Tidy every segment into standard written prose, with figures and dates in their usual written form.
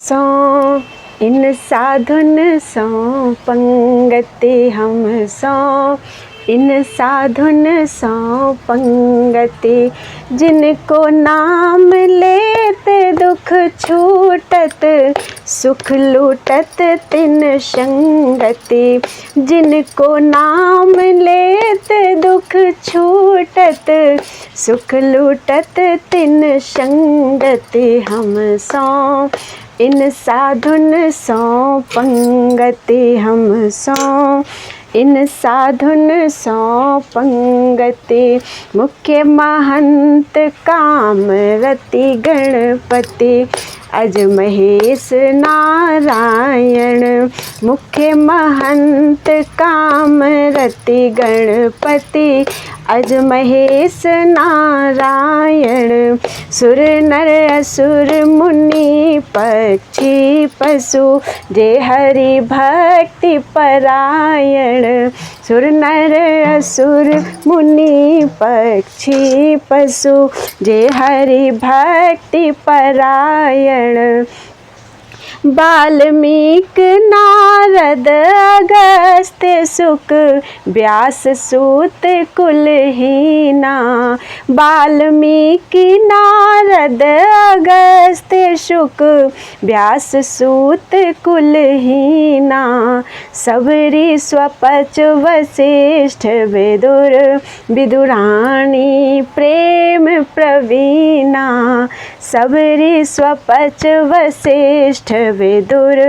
सौ इन साधुन सौ पंगति हम सौ इन साधुन सौ पंगति जिनको नाम लेते दुख छूटत सुख लूटत तिन संगति जिनको नाम लेते दुख छूटत सुख लूटत तिन संगति हम सौ इन साधुन सौ पंगति हम सौ इन साधुन सौ पंगति मुख्य महंत कामरति गणपति अज महेश नारायण मुख्य महंत कामरति गणपति अज महेश नारायण सुर नर असुर मुनि पक्षी पशु जे हरि भक्ति परायण सुर नर असुर मुनि पक्षी पशु जे हरि भक्ति परायण वाल्मीकि नारद अगस्त्य सुक व्यास सूत कुलहीना वाल्मीकि नारद अगस्त्य शुक व्यास सूत कुलहीना सबरी स्वपच वशिष्ठ विदुर विदुरानी प्रेम प्रवीणा सबरी स्वपच वशिष्ठ विदुर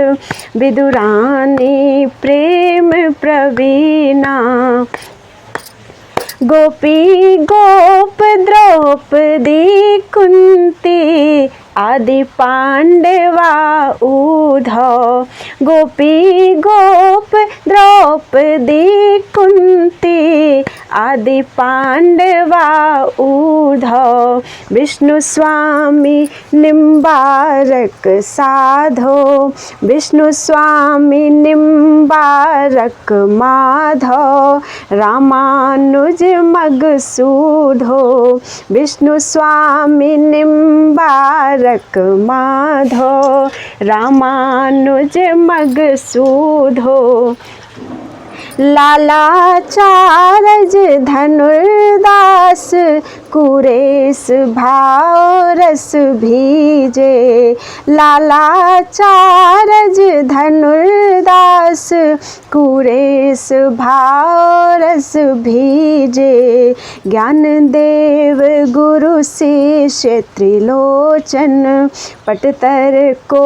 विदुरानी प्रेम प्रवीणा गोपी गोप द्रौपदी कुंती आदि पांडवा उद्धव गोपी गोप द्रौपदी कुंती आदि पांडवा उद्धव विष्णु स्वामी निम्बारक साधो विष्णु स्वामी निम्बारक माधव रामानुज मगसूधो विष्णु स्वामी निम्बारक माधव रामानुज मगसूधो लालाचारज धनुर्दास कुरेश भाव रस भीजे लालाचारज धनुर्दास कुरेश भाव रस भीजे ज्ञान देव गुरु शिष्य त्रिलोचन पटतर को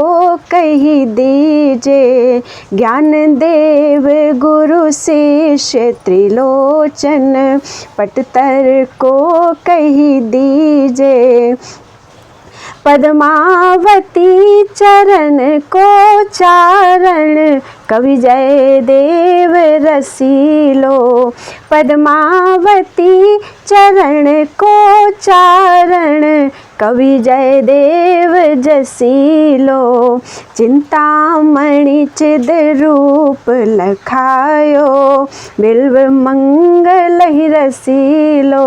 कही दीजे ज्ञान देव गुरु शिष्य त्रिलोचन पटतर को कही दीजे पद्मावती चरण को चारण कवि जय देव रसीलो पद्मावती चरण को चारण कवि जय देव जसीलो चिंतामणि चिद रूप लखायो बिल्व मंगल रसीलो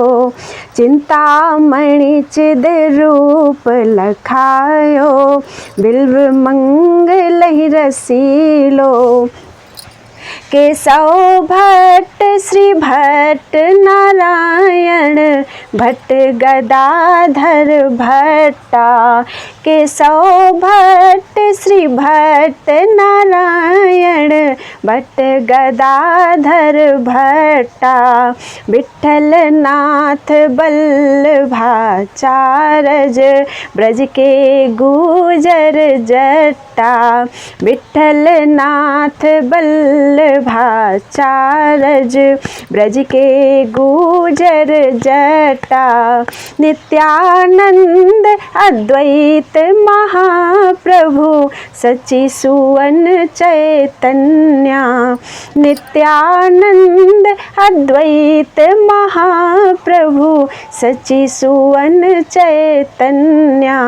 चिंतामणि चिद रूप लखायो बिल्व मंगल रसीलो केशव भट्ट श्री भट्ट नारायण भट्ट गदाधर भट्टा केशव भट्ट श्री भट्ट नारायण भट्ट गदाधर भट्टा विठ्ठल नाथ बल्लभाचार्य ब्रज के गुजर जट्टा विठ्ठल नाथ बल्लभाचार्य ब्रज के गुजर जटा नित्यानंद अद्वैत महाप्रभु सच्ची सुवन चैतन्या नित्यानंद अद्वैत महाप्रभु सच्ची सुवन चैतन्या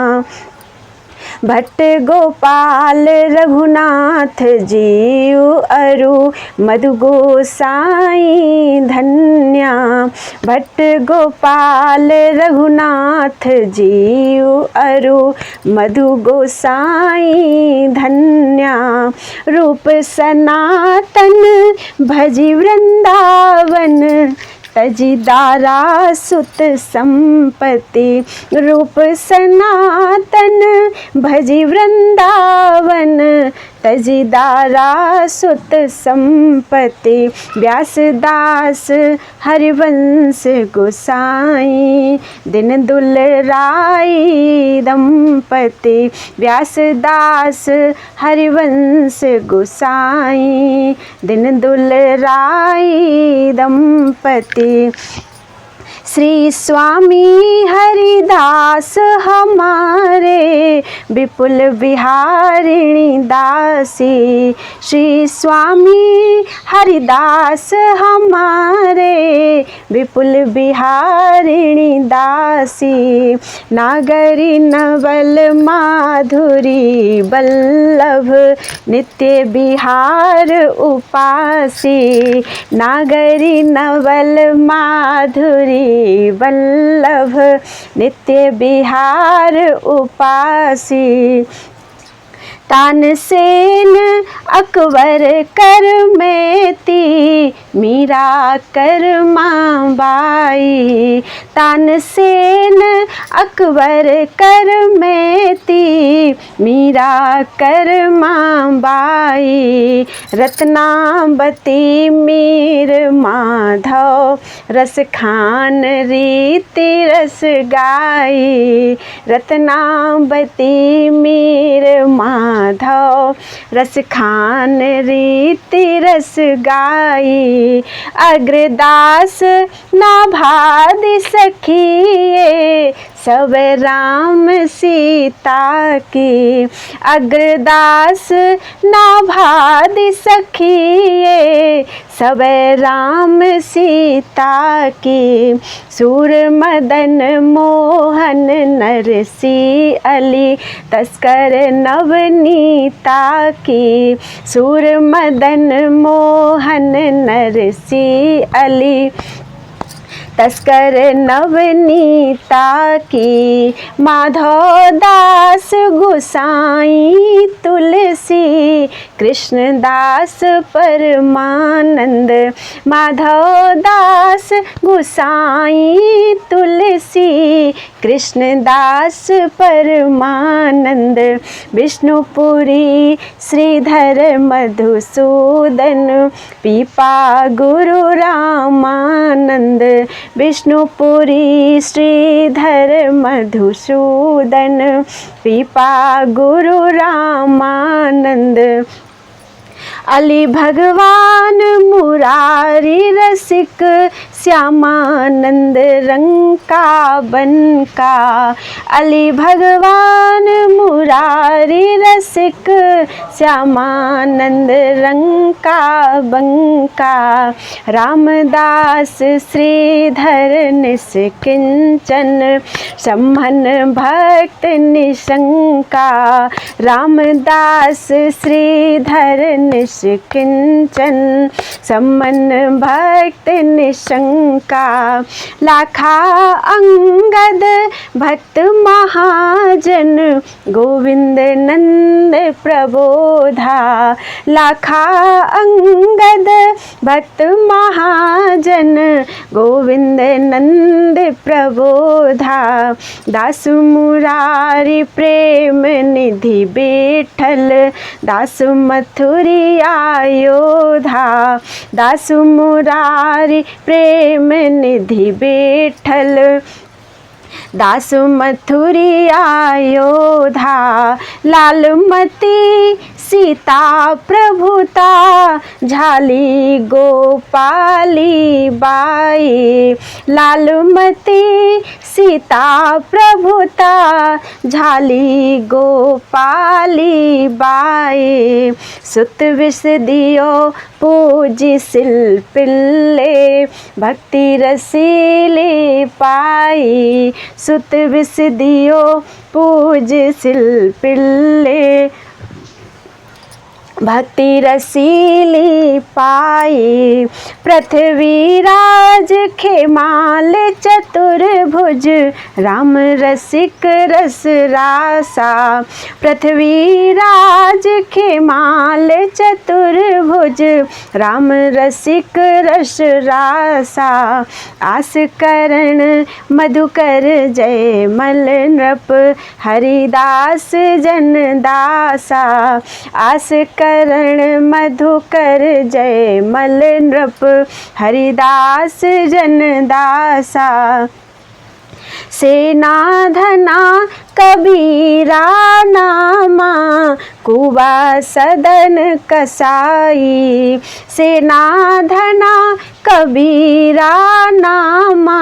भट्ट गोपाल रघुनाथ जीव अरु मधु गोसाई धन्या। भट्ट गोपाल रघुनाथ जीव अरु मधु गोसाई धन्या। रूप सनातन भजी वृंदावन तजी दारा सुत संपत्ति। रूप सनातन भजी वृंदावन तजी दारा सुत संपत्ति। व्यासदास हरिवंश गोसाई दिन दुलराई दंपति। व्यासदास हरिवंश गोसाई दिन दुलराई दंपति। श्री स्वामी हरिदास हमारे विपुल बिहारिणी दासी। श्री स्वामी हरिदास हमारे विपुल बिहारिणी दासी। नागरी नवल माधुरी बल्लभ नित्य बिहार उपासी। नागरी नवल माधुरी वल्लभ नित्य बिहार उपासी। तानसेन अकबर कर मेती मीरा कर माँ बाई। तानसेन अकबर कर मेती मीरा कर माँ बाई। रत्नावती मीर माधव रस खान रीति रस गाई। रत्नावती मीर माधव रस खान रीति रस गाई। अग्रदास नाभादि सखिए सब राम सीता की। अग्रदास नाभादि सखिए सब राम सीता की। सूर मदन मोहन नरसी अली तस्कर नवनीता की। सूर मदन मोहन नरसी अली तस्कर नवनीता की। माधव दास गोसाई तुलसी कृष्णदास परमानंद। माधव दास गोसाई तुलसी कृष्णदास परमानंद। विष्णुपुरी श्रीधर मधुसूदन पीपा गुरु रामानंद। विष्णुपुरी श्रीधर मधुसूदन पीपा गुरु रामानंद। अली भगवान मुरारी रसिक श्यामानंद रंग का बंका। अली भगवान मुरारी रसिक श्यामानंद रंग का बंका। रामदास श्रीधर निष्किंचन सम्मन भक्त निशंका। रामदास श्रीधर निष्किंचन सम्मन भक्त निशंका। लाखा अंगद भक्त महाजन गोविंद नंद प्रबोधा। लाखा अंगद भक्त महाजन गोविंद नंद प्रबोधा। दास मुरारी प्रेम निधि बैठल दास मथुरी आयोधा। दास मुरारी प्रेम निधि बैठल दास मथुरी आयोधा। लालमती सीता प्रभुता झाली गोपाली बाई। लालमती सीता प्रभुता झाली गोपाली बाई। सुत विष दियो पूजी सिल पिल्ले भक्ति रसीली पाई। सुत विष दियो पूज सिल पिल्ले भक्ति रसीली पाई। पृथ्वीराज खेमाल चतुर्भुज राम रसिक रस रासा। पृथ्वीराज खेमाल चतुर्भुज राम रसिक रस रासा। आस करण मधुकर जय मल नृप हरिदास जन दासा। आस करण मधुकर जय मल नृप हरिदास जन दासा। सेना धना कबीरा नामा कुबा सदन कसाई। सेना धना कबीरा नामा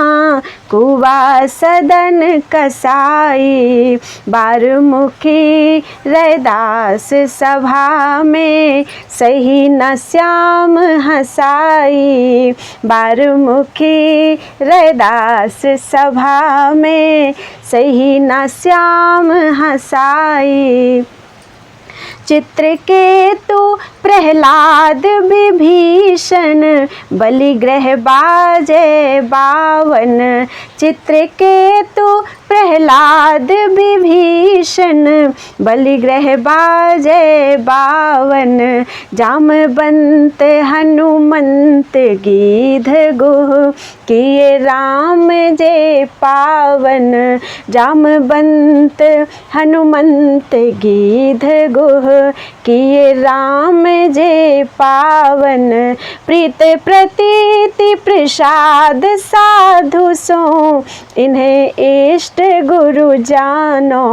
कुबा सदन कसाई। बारमुखी रैदास सभा में सही न श्याम हसाई। बारमुखी रैदास सभा में सही न श्याम हसाई। चित्रकेतु प्रहलाद विभीषण बलिग्रह बाजे बावन। चित्रकेतु प्रहलाद विभीषण बलिग्रह बाजे बावन। जामवंत हनुमंत गीध गुह किए राम जे पावन। जामवंत हनुमंत गीध गुह किए राम जे पावन। प्रीत प्रतीति प्रसाद साधु सो इन्हें इष्ट गुरु जानो।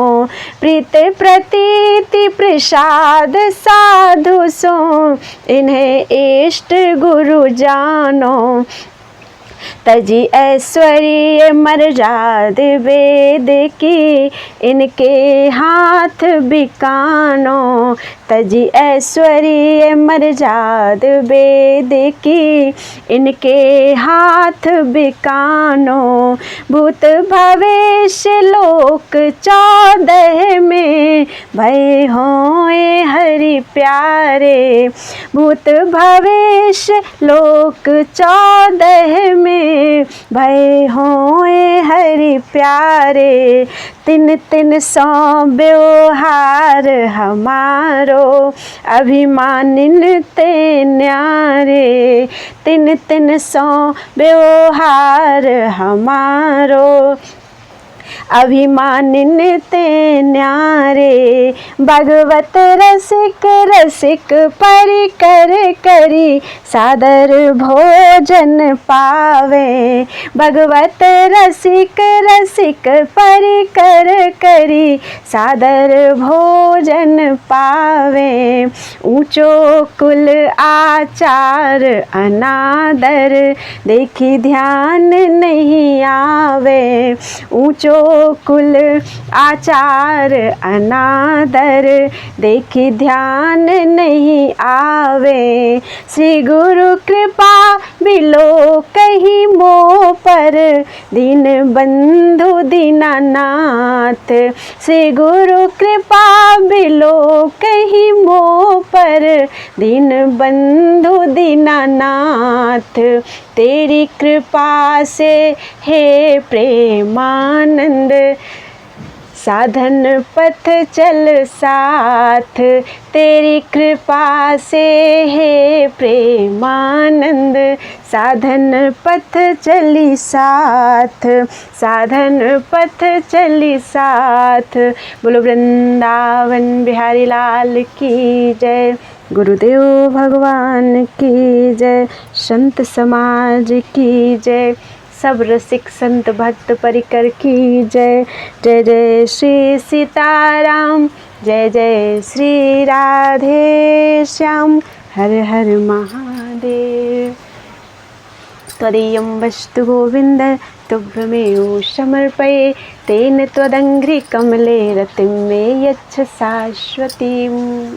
प्रीत प्रतीति प्रसाद साधु सो इन्हें इष्ट गुरु जानो। तजी ऐश्वर्य मर्याद वेद की इनके हाथ बिकानो। तजी ऐश्वर्य मर्याद वेद की इनके हाथ बिकानो। भूत भविष्य लोक 14 में भय होए हरि प्यारे। भूत भविष्य लोक 14 में भय होए हरि प्यारे। तिन तिन सौ व्यवहार हमारो अभिमानिन ते न्यारे। तिन तिन सौ व्यवहार हमारो अभिमानिन ते न्यारे। भगवत रसिक रसिक परिकर करी सादर भोजन पावे। भगवत रसिक रसिक परिकर करी सादर भोजन पावे। ऊंचो कुल आचार अनादर देखी ध्यान नहीं आवे। ऊंचो कुल आचार अनादर देखी ध्यान नहीं आवे। श्री गुरु कृपा बिलो कहीं मोह पर दीन बंधु दीनानाथ। श्री गुरु कृपा बिलो कहीं मोह पर दीन बंधु दीनानाथ। तेरी कृपा से हे प्रेमानंद साधन पथ चल साथ। तेरी कृपा से हे प्रेमानंद साधन पथ चली साथ। साधन पथ चली साथ। बोलो वृंदावन बिहारी लाल की जय। गुरुदेव भगवान की जय। संत समाज की जय। सब रसिक संत भक्त परिकर की जय। जय जय श्री सीताराम। जय जय श्री राधे श्याम, हर हर महादेव। त्वदीयं वस्तु गोविन्द तुभ्यमेव समर्पये, तेन त्वदङ्घ्रिकमले रतिं मे यच्छ शाश्वतीम्।